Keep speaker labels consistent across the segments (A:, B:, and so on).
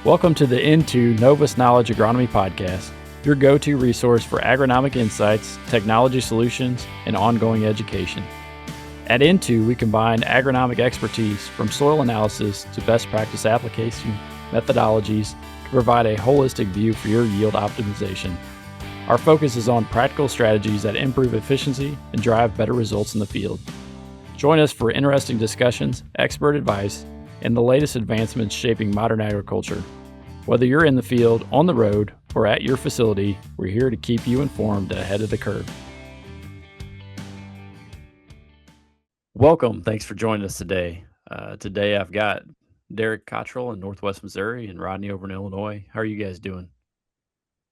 A: Welcome to the Into Novus Knowledge Agronomy Podcast, your go-to resource for agronomic insights, technology solutions, and ongoing education. At Into, we combine agronomic expertise from soil analysis to best practice application methodologies to provide a holistic view for your yield optimization. Our focus is on practical strategies that improve efficiency and drive better results in the field. Join us for interesting discussions, expert advice, and the latest advancements shaping modern agriculture. Whether you're in the field, on the road, or at your facility, we're here to keep you informed and ahead of the curve. Welcome. Thanks for joining us today. Today I've got Derek Cottrill in Northwest Missouri and Rodney over in Illinois. How are you guys doing?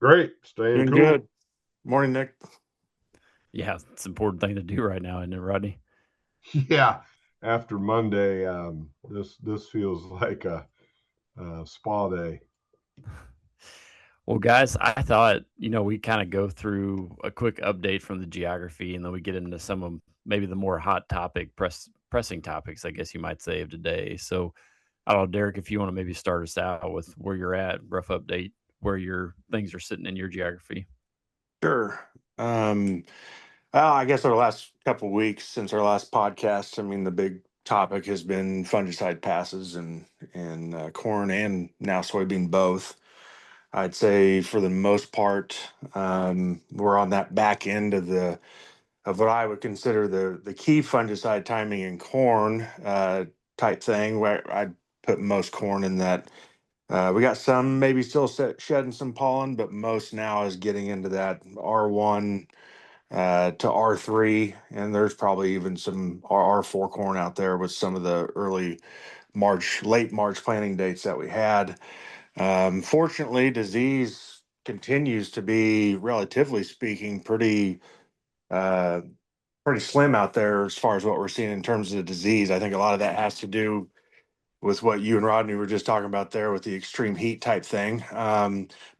B: Great. Staying cool.
C: Good. Morning, Nick.
A: Yeah, it's an important thing to do right now, isn't it, Rodney?
B: Yeah. After Monday, this feels like a spa day.
A: Well, guys, I thought, we kind of go through a quick update from the geography, and then we get into some of maybe the more hot topic, pressing topics, I guess you might say, of today. So I don't know, Derek, if you want to maybe start us out with where you're at, rough update, where your things are sitting in your geography.
C: Sure. Well, I guess over the last couple of weeks since our last podcast, the big topic has been fungicide passes and corn and now soybean both. I'd say for the most part, we're on that back end of what I would consider the key fungicide timing in corn type thing, where I'd put most corn in that. We got some maybe still shedding some pollen, but most now is getting into that R1 to R3, and there's probably even some R4 corn out there with some of the early late March planting dates that we had. Fortunately, disease continues to be, relatively speaking, pretty slim out there as far as what we're seeing in terms of the disease. I think a lot of that has to do with what you and Rodney were just talking about there with the extreme heat type thing.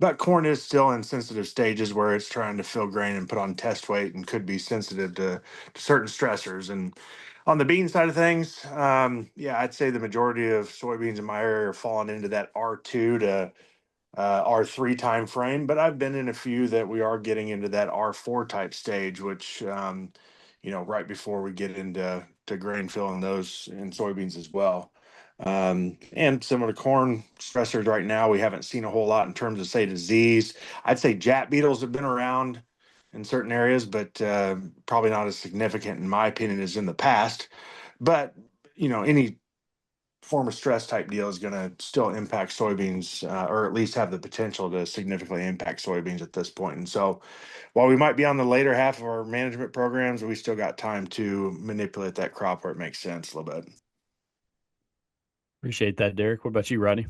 C: But corn is still in sensitive stages where it's trying to fill grain and put on test weight and could be sensitive to certain stressors. And on the bean side of things, I'd say the majority of soybeans in my area are falling into that R2 to R3 time frame, but I've been in a few that we are getting into that R4 type stage, which right before we get into grain fill in those in soybeans as well. And similar to corn stressors right now, we haven't seen a whole lot in terms of, say, disease. I'd say jack beetles have been around in certain areas, but probably not as significant, in my opinion, as in the past. But, any form of stress type deal is going to still impact soybeans, or at least have the potential to significantly impact soybeans at this point. And so while we might be on the later half of our management programs, we still got time to manipulate that crop where it makes sense a little bit.
A: Appreciate that, Derek. What about you, Rodney?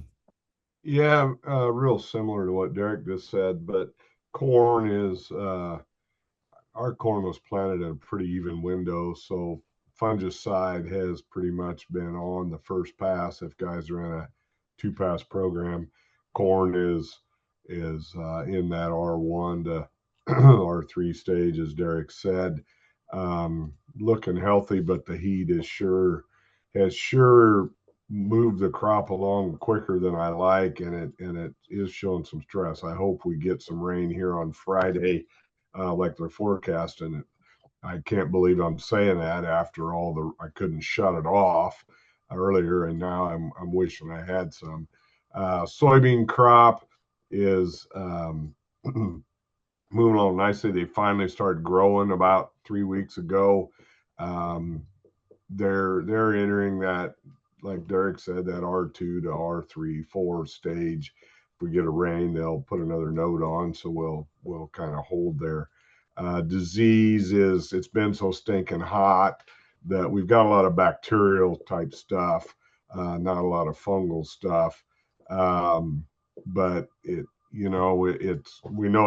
B: Yeah, real similar to what Derek just said, but corn is, our corn was planted in a pretty even window, so fungicide has pretty much been on the first pass. If guys are in a 2-pass program, corn is in that R1 to R3 stage, as Derek said. Looking healthy, but the heat has sure moved the crop along quicker than I like, and it is showing some stress. I hope we get some rain here on Friday, like they're forecasting. I can't believe I'm saying that after I couldn't shut it off earlier, and now I'm wishing I had some. Soybean crop is moving along nicely. They finally started growing about 3 weeks ago. They're entering that, like Derek said, that R2 to R3, 4 stage. If we get a rain, they'll put another note on, so we'll kind of hold there. Disease it's been so stinking hot that we've got a lot of bacterial type stuff, not a lot of fungal stuff. But we know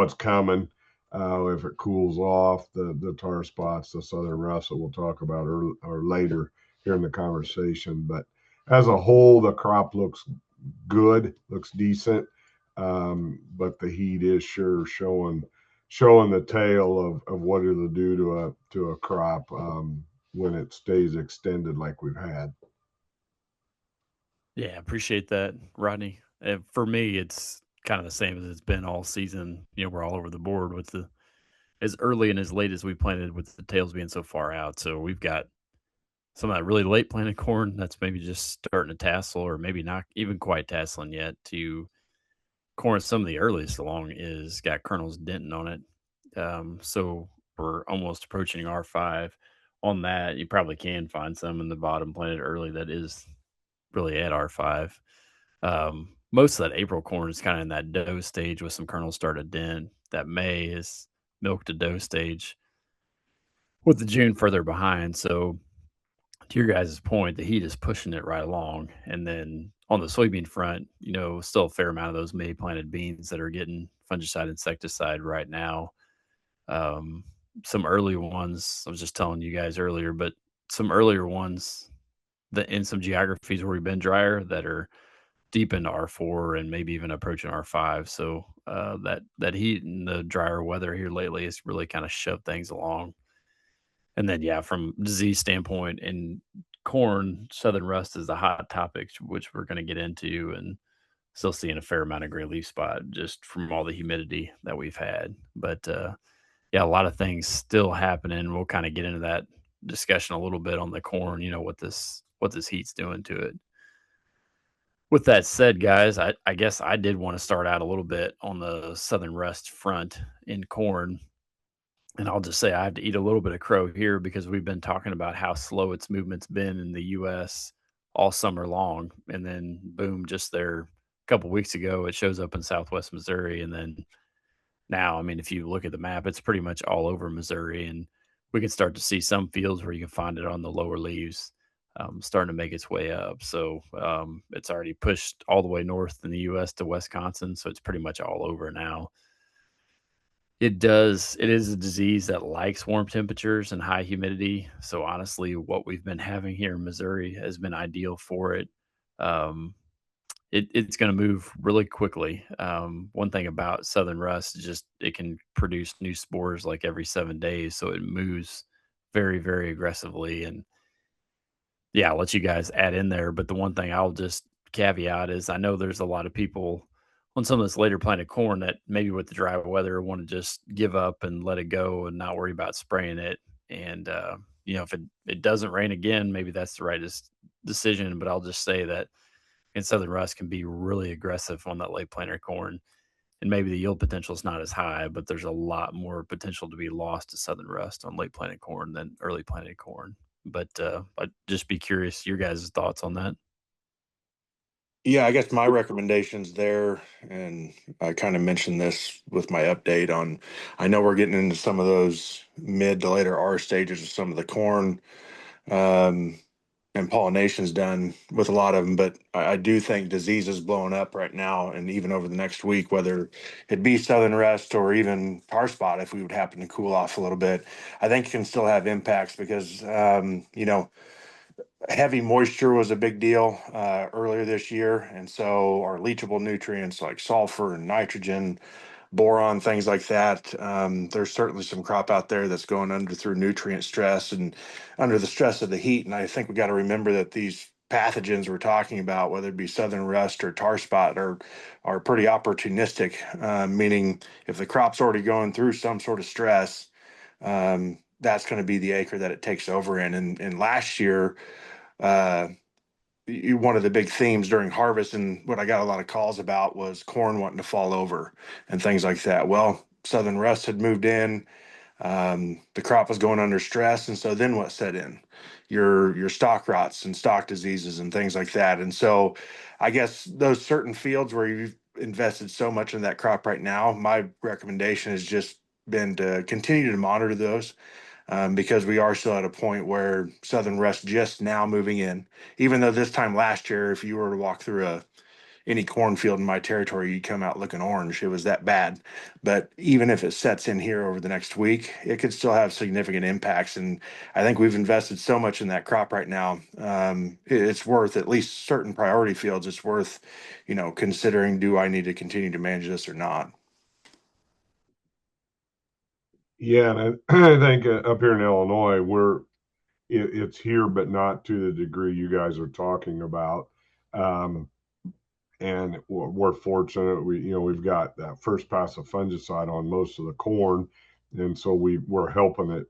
B: it's coming. If it cools off, the tar spots, the southern rust that we'll talk about or later here in the conversation. But as a whole, the crop looks good, looks decent. But the heat is sure showing the tail of what it'll do to a crop when it stays extended like we've had.
A: Yeah, appreciate that, Rodney. For me, it's kind of the same as it's been all season. We're all over the board with the as early and as late as we planted, with the tails being so far out. So we've got some of that really late planted corn that's maybe just starting to tassel, or maybe not even quite tasseling yet, to corn. Some of the earliest along is got kernels denting on it. So we're almost approaching R5 on that. You probably can find some in the bottom planted early that is really at R5. Most of that April corn is kind of in that dough stage with some kernels starting to dent. That May is milk to dough stage, with the June further behind. So to your guys' point, the heat is pushing it right along. And then on the soybean front, still a fair amount of those May planted beans that are getting fungicide, insecticide right now. Um, some early ones, I was just telling you guys earlier, but some earlier ones that in some geographies where we've been drier, that are deep into R4 and maybe even approaching R5. So that heat and the drier weather here lately has really kind of shoved things along. And then, yeah, from disease standpoint in corn, southern rust is the hot topic, which we're going to get into, and still seeing a fair amount of gray leaf spot just from all the humidity that we've had. But yeah, a lot of things still happening. We'll kind of get into that discussion a little bit on the corn. What this heat's doing to it. With that said, guys, I guess I did want to start out a little bit on the southern rust front in corn. And I'll just say I have to eat a little bit of crow here, because we've been talking about how slow its movement's been in the US all summer long. And then, boom, just there a couple weeks ago, it shows up in Southwest Missouri. And then now, I mean, if you look at the map, it's pretty much all over Missouri. And we can start to see some fields where you can find it on the lower leaves, starting to make its way up. So it's already pushed all the way north in the US to Wisconsin. So it's pretty much all over now. It does. It is a disease that likes warm temperatures and high humidity. So honestly, what we've been having here in Missouri has been ideal for it. Um, it's going to move really quickly. One thing about southern rust is just it can produce new spores like every 7 days, so it moves very, very aggressively. And yeah, I'll let you guys add in there. But the one thing I'll just caveat is I know there's a lot of people on some of this later planted corn that maybe with the dry weather want to just give up and let it go and not worry about spraying it. And, if it doesn't rain again, maybe that's the right decision. But I'll just say that in southern rust can be really aggressive on that late planted corn. And maybe the yield potential is not as high, but there's a lot more potential to be lost to southern rust on late planted corn than early planted corn. But I'd just be curious your guys' thoughts on that.
C: Yeah, I guess my recommendations there, and I kind of mentioned this with my update on, I know we're getting into some of those mid to later R stages of some of the corn, um, and pollination's done with a lot of them, but I do think disease is blowing up right now, and even over the next week, whether it be southern rust or even tar spot, if we would happen to cool off a little bit, I think it can still have impacts because, heavy moisture was a big deal earlier this year. And so our leachable nutrients like sulfur and nitrogen, boron, things like that. There's certainly some crop out there that's going under through nutrient stress and under the stress of the heat. And I think we got to remember that these pathogens we're talking about, whether it be southern rust or tar spot, are pretty opportunistic, meaning if the crop's already going through some sort of stress, that's going to be the acre that it takes over in. And last year, uh, one of the big themes during harvest and what I got a lot of calls about was corn wanting to fall over and things like that. Well, southern rust had moved in, the crop was going under stress, and so then what set in? Your stalk rots and stalk diseases and things like that. And so, I guess those certain fields where you've invested so much in that crop right now, my recommendation has just been to continue to monitor those, because we are still at a point where southern rust just now moving in. Even though this time last year, if you were to walk through any cornfield in my territory, you'd come out looking orange. It was that bad. But even if it sets in here over the next week, it could still have significant impacts. And I think we've invested so much in that crop right now. It's worth, at least certain priority fields, it's worth, considering, do I need to continue to manage this or not?
B: Yeah, and I think up here in Illinois, it's here, but not to the degree you guys are talking about. Um, and we're fortunate. We've got that first pass of fungicide on most of the corn, and so we're helping it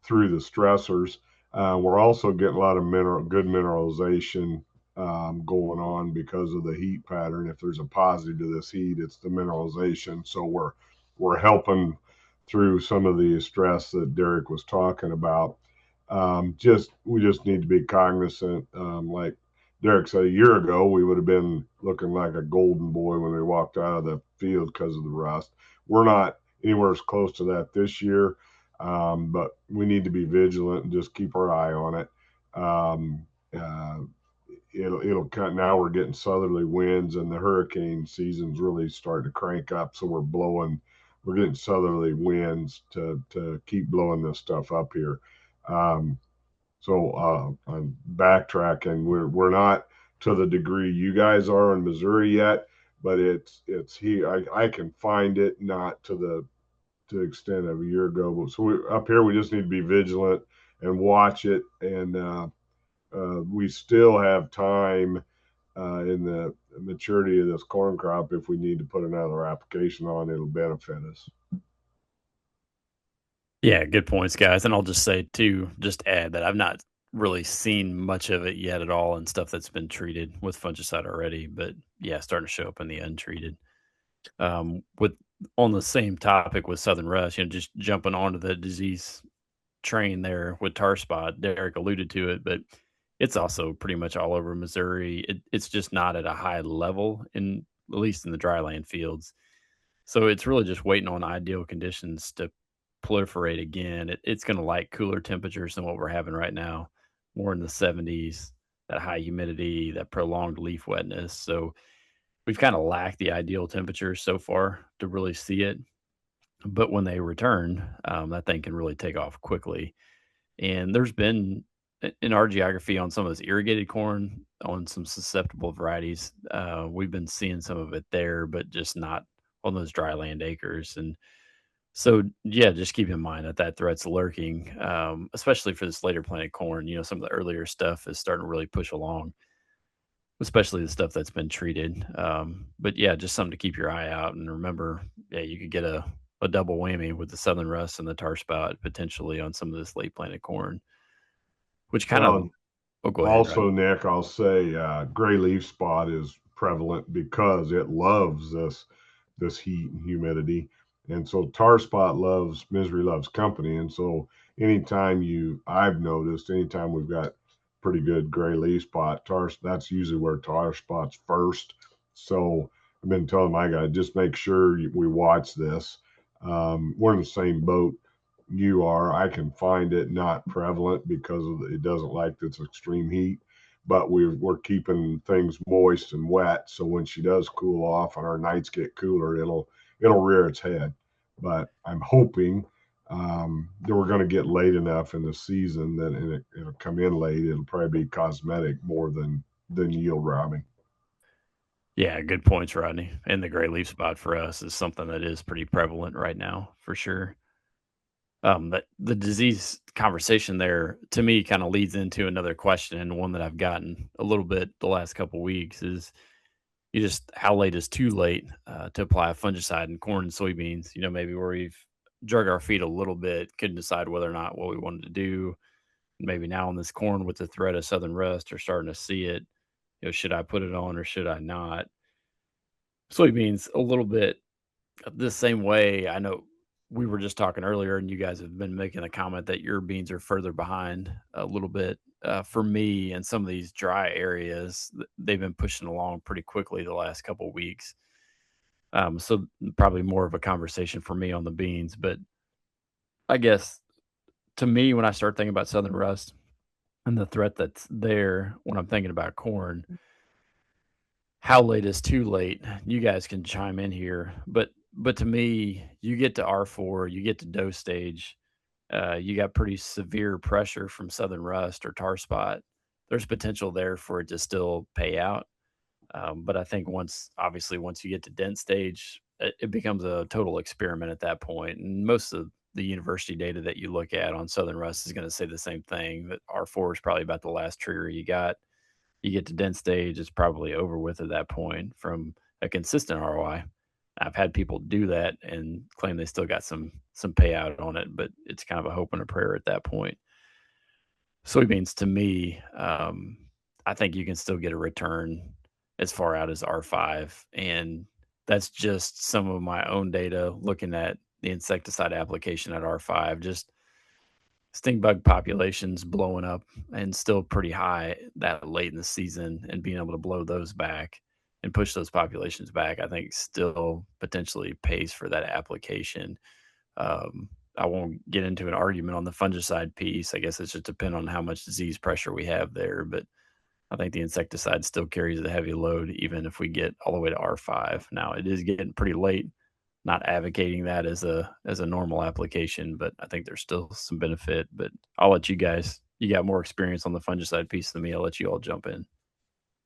B: through the stressors. We're also getting a lot of good mineralization going on because of the heat pattern. If there's a positive to this heat, it's the mineralization. So we're helping through some of the stress that Derek was talking about. We just need to be cognizant. Like Derek said, a year ago, we would have been looking like a golden boy when we walked out of the field because of the rust. We're not anywhere as close to that this year, but we need to be vigilant and just keep our eye on it. Um, uh, it'll cut. Now we're getting southerly winds, and the hurricane season's really starting to crank up. So we're getting southerly winds to keep blowing this stuff up here. Um, I'm backtracking. We're not to the degree you guys are in Missouri yet, but it's here. I can find it, not to the extent of a year ago. But so up here, we just need to be vigilant and watch it. And we still have time in the maturity of this corn crop. If we need to put another application on, it'll benefit us.
A: Yeah, good points, guys. And I'll just say too, just add that I've not really seen much of it yet at all and stuff that's been treated with fungicide already. But yeah, starting to show up in the untreated. With on the same topic with Southern Rust, just jumping onto the disease train there with tar spot. Derek alluded to it, but it's also pretty much all over Missouri. It's just not at a high level in at least in the dryland fields. So it's really just waiting on ideal conditions to proliferate again. It's going to like cooler temperatures than what we're having right now, more in the 70s, that high humidity, that prolonged leaf wetness. So we've kind of lacked the ideal temperatures so far to really see it. But when they return, that thing can really take off quickly. And there's been in our geography on some of this irrigated corn on some susceptible varieties. We've been seeing some of it there, but just not on those dry land acres. And so, yeah, just keep in mind that that threat's lurking, especially for this later planted corn. Some of the earlier stuff is starting to really push along, especially the stuff that's been treated. But yeah, just something to keep your eye out and remember. Yeah, you could get a double whammy with the southern rust and the tar spot potentially on some of this late planted corn, which kind of.
B: Well,
A: Oh, go ahead,
B: also,
A: Rodney.
B: Nick, I'll say gray leaf spot is prevalent because it loves this heat and humidity. And so tar spot loves misery loves company. And so I've noticed anytime we've got pretty good gray leaf spot, that's usually where tar spot's first. So I've been telling my guy, just make sure we watch this. We're in the same boat you are. I can find it not prevalent because it doesn't like this extreme heat, but we're keeping things moist and wet. So when she does cool off and our nights get cooler, it'll rear its head. But I'm hoping that we're going to get late enough in the season that it'll come in late. It'll probably be cosmetic more than yield robbing.
A: Yeah, good points, Rodney. And the gray leaf spot for us is something that is pretty prevalent right now, for sure. But the disease conversation there to me kind of leads into another question, and one that I've gotten a little bit the last couple weeks is you just how late is too late to apply a fungicide in corn and soybeans? Maybe where we've drug our feet a little bit, couldn't decide whether or not what we wanted to do. Maybe now on this corn with the threat of southern rust, are starting to see it. Should I put it on or should I not? Soybeans a little bit the same way. I know we were just talking earlier, and you guys have been making a comment that your beans are further behind a little bit. For me, in some of these dry areas, they've been pushing along pretty quickly the last couple of weeks. So probably more of a conversation for me on the beans. But I guess to me, when I start thinking about southern rust and the threat that's there, when I'm thinking about corn, how late is too late? You guys can chime in here, but to me, you get to R4, you get to dough stage, you got pretty severe pressure from southern rust or tar spot. There's potential there for it to still pay out, but I think obviously, once you get to dent stage, it becomes a total experiment at that point. And most of the university data that you look at on southern rust is going to say the same thing that R4 is probably about the last trigger you got. you get to dense stage, it's probably over with at that point from a consistent ROI. I've had people do that and claim they still got some payout on it, but it's kind of a hope and a prayer at that point. Soybeans, to me, I think you can still get a return as far out as R5, and that's just some of my own data looking at the insecticide application at R5. Just stink bug populations blowing up and still pretty high that late in the season, and being able to blow those back and push those populations back, I think still potentially pays for that application. I won't get into an argument on the fungicide piece. I guess it's just depend on how much disease pressure we have there. But I think the insecticide still carries the heavy load, even if we get all the way to R5. Now it is getting pretty late. Not advocating that as a normal application, but I think there's still some benefit. But I'll let you guys. You got more experience on the fungicide piece than me. I'll let you all jump in.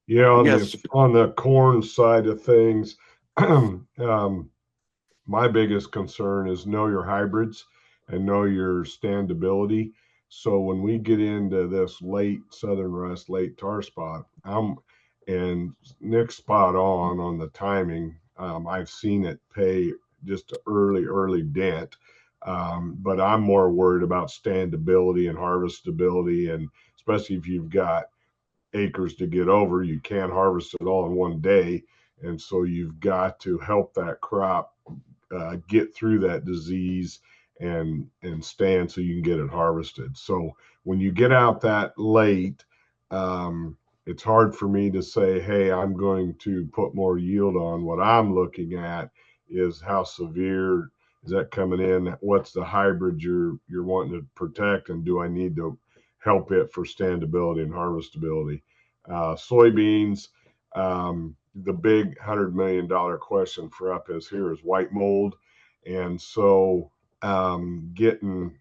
B: Yeah,
C: Yes.
B: on the corn side of things, my biggest concern is know your hybrids and know your standability. So when we get into this late southern rust, late tar spot, and Nick's spot on the timing. I've seen it pay just early dent. But I'm more worried about standability and harvestability, and especially if you've got acres to get over, you can't harvest it all in one day. And so you've got to help that crop get through that disease and stand so you can get it harvested. So when you get out that late, it's hard for me to say, hey, I'm going to put more yield on. What I'm looking at is how severe is that coming in? What's the hybrid you're wanting to protect, and do I need to help it for standability and harvestability? Soybeans, the big $100 million question for up is here is white mold. And so getting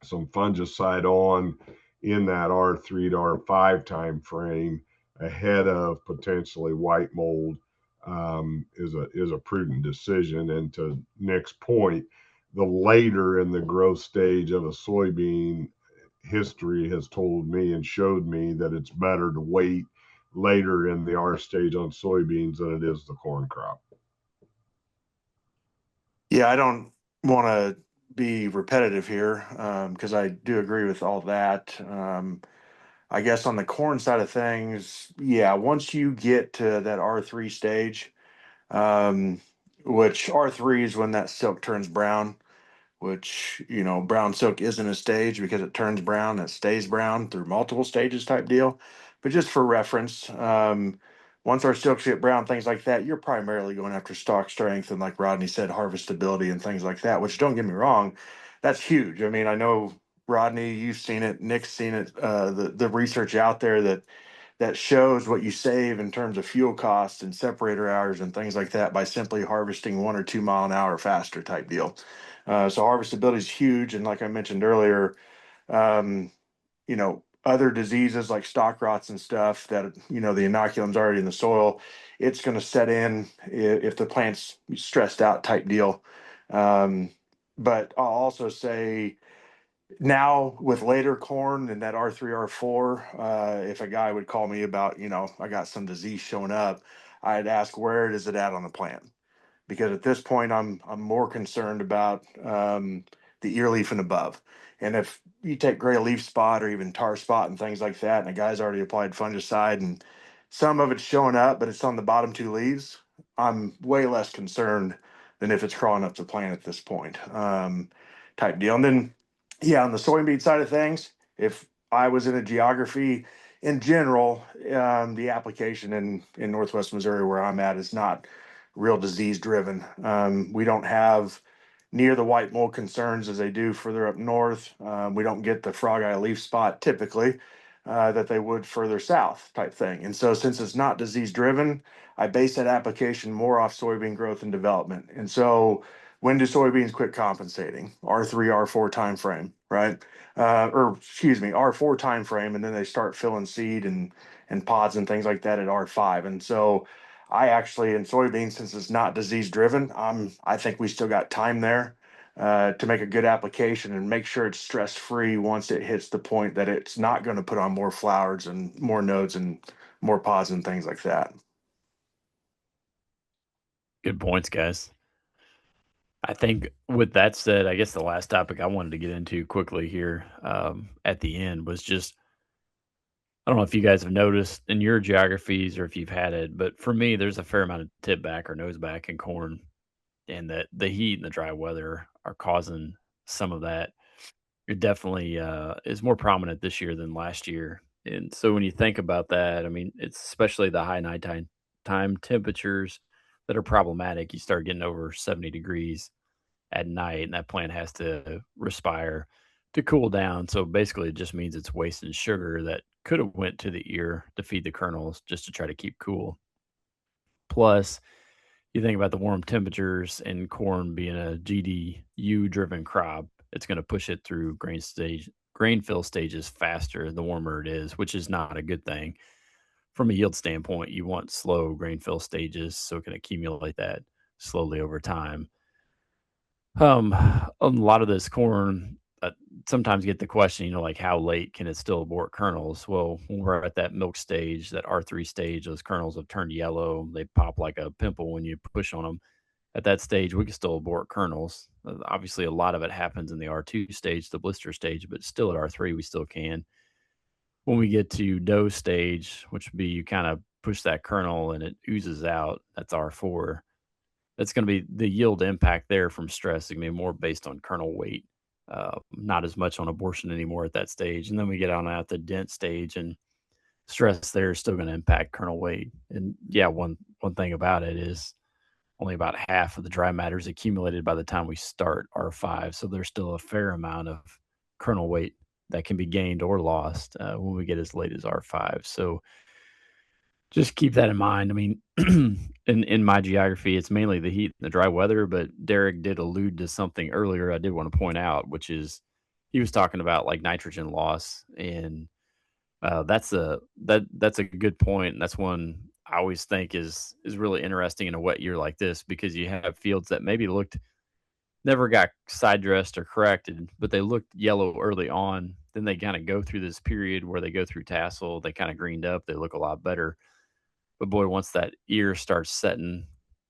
B: some fungicide on in that R3 to R5 time frame ahead of potentially white mold is a prudent decision. And to Nick's point, the later in the growth stage of a soybean, history has told me and showed me that it's better to wait later in the R stage on soybeans than it is the corn crop.
C: Yeah, I don't want to be repetitive here because I do agree with all that. I guess on the corn side of things, yeah, once you get to that R3 stage, um, which R3 is when that silk turns brown, which, brown silk isn't a stage because it turns brown, it stays brown through multiple stages type deal. But just for reference, once our silks get brown, things like that, you're primarily going after stalk strength and, like Rodney said, harvestability and things like that, which don't get me wrong, that's huge. I mean, I know Rodney, you've seen it, Nick's seen it, the research out there that shows what you save in terms of fuel costs and separator hours and things like that by simply harvesting 1 or 2 mile an hour faster type deal. So harvestability is huge, and like I mentioned earlier, um, other diseases like stock rots and stuff that the inoculum's already in the soil, it's going to set in if the plant's stressed out type deal. Um, but I'll also say now with later corn and that R3, R4, if a guy would call me about, I got some disease showing up, I'd ask where is it at on the plant? Because at this point I'm more concerned about the ear leaf and above. And if you take gray leaf spot or even tar spot and things like that, and a guy's already applied fungicide and some of it's showing up, but it's on the bottom 2 leaves, I'm way less concerned than if it's crawling up the plant at this point, type deal. And then, yeah, on the soybean side of things, if I was in a geography in general, the application in Northwest Missouri where I'm at is not real disease driven. We don't have near the white mold concerns as they do further up north. We don't get the frog eye leaf spot typically that they would further south type thing. And so since it's not disease driven, I base that application more off soybean growth and development. And so when do soybeans quit compensating? R3, R4 time frame, right? Or excuse me, R4 time frame, and then they start filling seed and pods and things like that at R5. And so I actually in soybeans, since it's not disease driven, I think we still got time there. to make a good application and make sure it's stress free once it hits the point that it's not going to put on more flowers and more nodes and more pods and things like that.
A: Good points, guys. I think with that said, I guess the last topic I wanted to get into quickly here at the end was just, I don't know if you guys have noticed in your geographies or if you've had it, but for me, there's a fair amount of tip back or nose back in corn, and that the heat and the dry weather are causing some of that. It definitely is more prominent this year than last year. And so when you think about that, I mean, it's especially the high nighttime time temperatures that are problematic. You start getting over 70 degrees at night, and that plant has to respire to cool down. So basically, it just means it's wasting sugar that could have went to the ear to feed the kernels just to try to keep cool. Plus, you think about the warm temperatures and corn being a GDU driven crop, it's going to push it through grain fill stages faster the warmer it is, which is not a good thing. From a yield standpoint, you want slow grain fill stages so it can accumulate that slowly over time. A lot of this corn, sometimes get the question, like how late can it still abort kernels? Well, when we're at that milk stage, that R3 stage, those kernels have turned yellow. They pop like a pimple when you push on them. At that stage, we can still abort kernels. Obviously, a lot of it happens in the R2 stage, the blister stage, but still at R3, we still can. When we get to dough stage, which would be you kind of push that kernel and it oozes out, that's R4. That's going to be the yield impact there from stress is going to be more based on kernel weight, not as much on abortion anymore at that stage. And then we get on out the dent stage, and stress there is still going to impact kernel weight. And yeah, one thing about it is only about half of the dry matter is accumulated by the time we start R5. So there's still a fair amount of kernel weight that can be gained or lost when we get as late as R5. So just keep that in mind. I mean, in my geography, it's mainly the heat and the dry weather, but Derek did allude to something earlier I did want to point out, which is he was talking about like nitrogen loss, and that's a good point, and that's one I always think is really interesting in a wet year like this because you have fields that maybe never got side dressed or corrected, but they looked yellow early on. Then they kind of go through this period where they go through tassel, they kind of greened up, they look a lot better. But boy, once that ear starts setting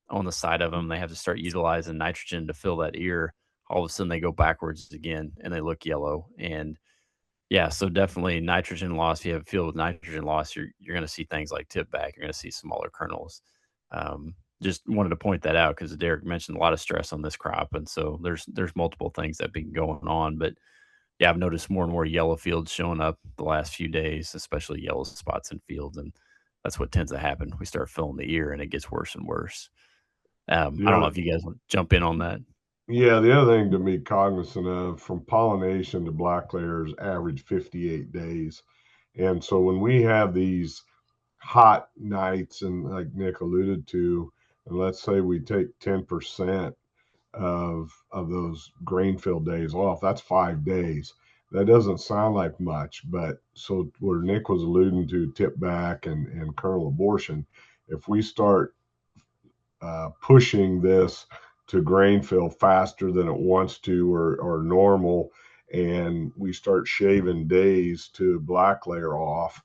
A: on the side of them, they have to start utilizing nitrogen to fill that ear. All of a sudden, they go backwards again and they look yellow. And yeah, so definitely nitrogen loss. If you have a field with nitrogen loss, you're going to see things like tip back. You're going to see smaller kernels. Just wanted to point that out because Derek mentioned a lot of stress on this crop, and so there's multiple things that have been going on. But yeah, I've noticed more and more yellow fields showing up the last few days, especially yellow spots in fields, and that's what tends to happen. We start filling the ear, and it gets worse and worse. I don't know
B: Yeah.
A: if you guys want to jump in on that.
B: Yeah, the other thing to be cognizant of from pollination to black layers average 58 days. And so when we have these hot nights, and like Nick alluded to, and let's say we take 10% of those grain fill days off, that's 5 days. That doesn't sound like much, but so where Nick was alluding to tip back and kernel abortion, if we start pushing this to grain fill faster than it wants to or normal, and we start shaving days to black layer off,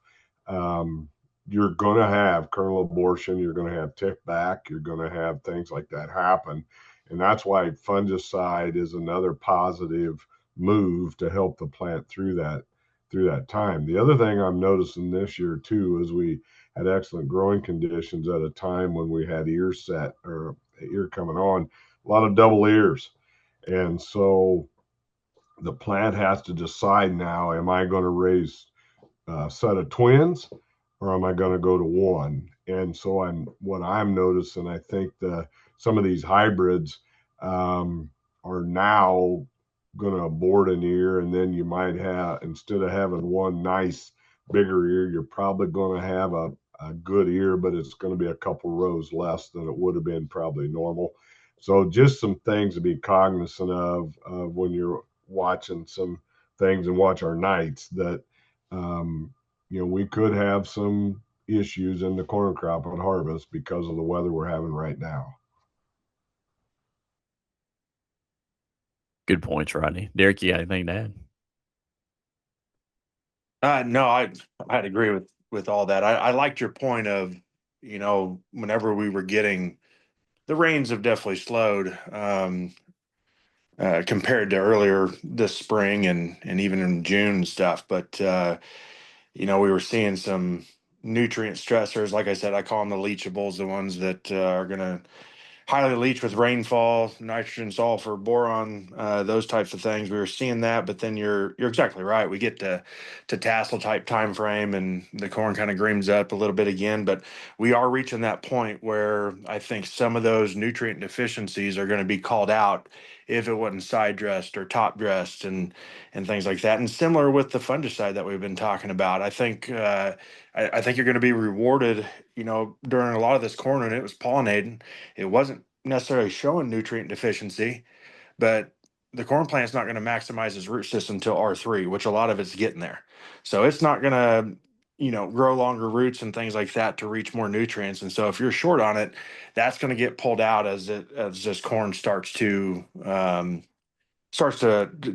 B: you're going to have kernel abortion, you're going to have tip back, you're going to have things like that happen. And that's why fungicide is another positive move to help the plant through that time. The other thing I'm noticing this year too is we had excellent growing conditions at a time when we had ear set or ear coming on, a lot of double ears. And so the plant has to decide now, am I going to raise a set of twins or am I going to go to one? And so what I'm noticing, I think some of these hybrids are now going to abort an ear, and then you might have, instead of having one nice bigger ear, you're probably going to have a good ear, but it's going to be a couple rows less than it would have been probably normal. So just some things to be cognizant of when you're watching some things and watch our nights that we could have some issues in the corn crop on harvest because of the weather we're having right now.
A: Good points, Rodney. Derek, you got anything to add?
C: No, I'd agree with all that. I liked your point of, whenever we were getting the rains have definitely slowed compared to earlier this spring and even in June and stuff. But we were seeing some nutrient stressors. Like I said, I call them the leachables, the ones that are going to highly leach with rainfall, nitrogen, sulfur, boron, those types of things. We were seeing that, but then you're exactly right. We get to tassel type time frame, and the corn kind of greens up a little bit again. But we are reaching that point where I think some of those nutrient deficiencies are going to be called out if it wasn't side dressed or top dressed and things like that. And similar with the fungicide that we've been talking about, I think. I think you're going to be rewarded, during a lot of this corn, and it was pollinating. It wasn't necessarily showing nutrient deficiency, but the corn plant's not going to maximize its root system till R3, which a lot of it's getting there. So it's not going to, grow longer roots and things like that to reach more nutrients. And so if you're short on it, that's going to get pulled out as this corn starts to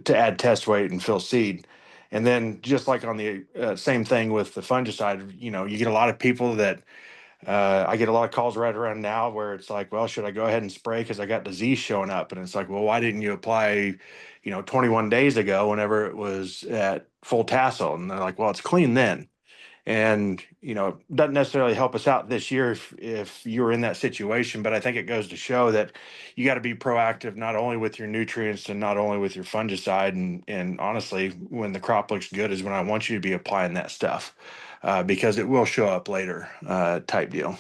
C: add test weight and fill seed. And then just like on the same thing with the fungicide, you get a lot of people that I get a lot of calls right around now where it's like, well, should I go ahead and spray because I got disease showing up? And it's like, well, why didn't you apply, 21 days ago whenever it was at full tassel? And they're like, well, it's clean then. And, it doesn't necessarily help us out this year if you're in that situation. But I think it goes to show that you got to be proactive, not only with your nutrients and not only with your fungicide. And honestly, when the crop looks good is when I want you to be applying that stuff because it will show up later type deal.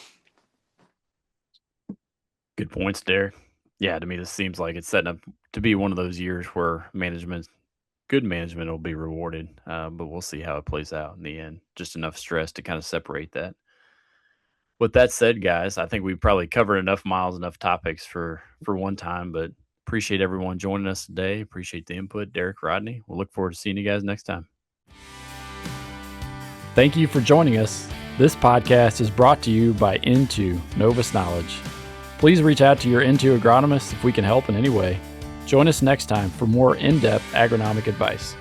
A: Good points, Derek. Yeah, to me, this seems like it's setting up to be one of those years where good management will be rewarded, but we'll see how it plays out in the end. Just enough stress to kind of separate that. With that said, guys, I think we've probably covered enough miles, enough topics for one time, but appreciate everyone joining us today. Appreciate the input, Derek, Rodney. We'll look forward to seeing you guys next time. Thank you for joining us. This podcast is brought to you by Into Novus Knowledge. Please reach out to your Into agronomist if we can help in any way. Join us next time for more in-depth agronomic advice.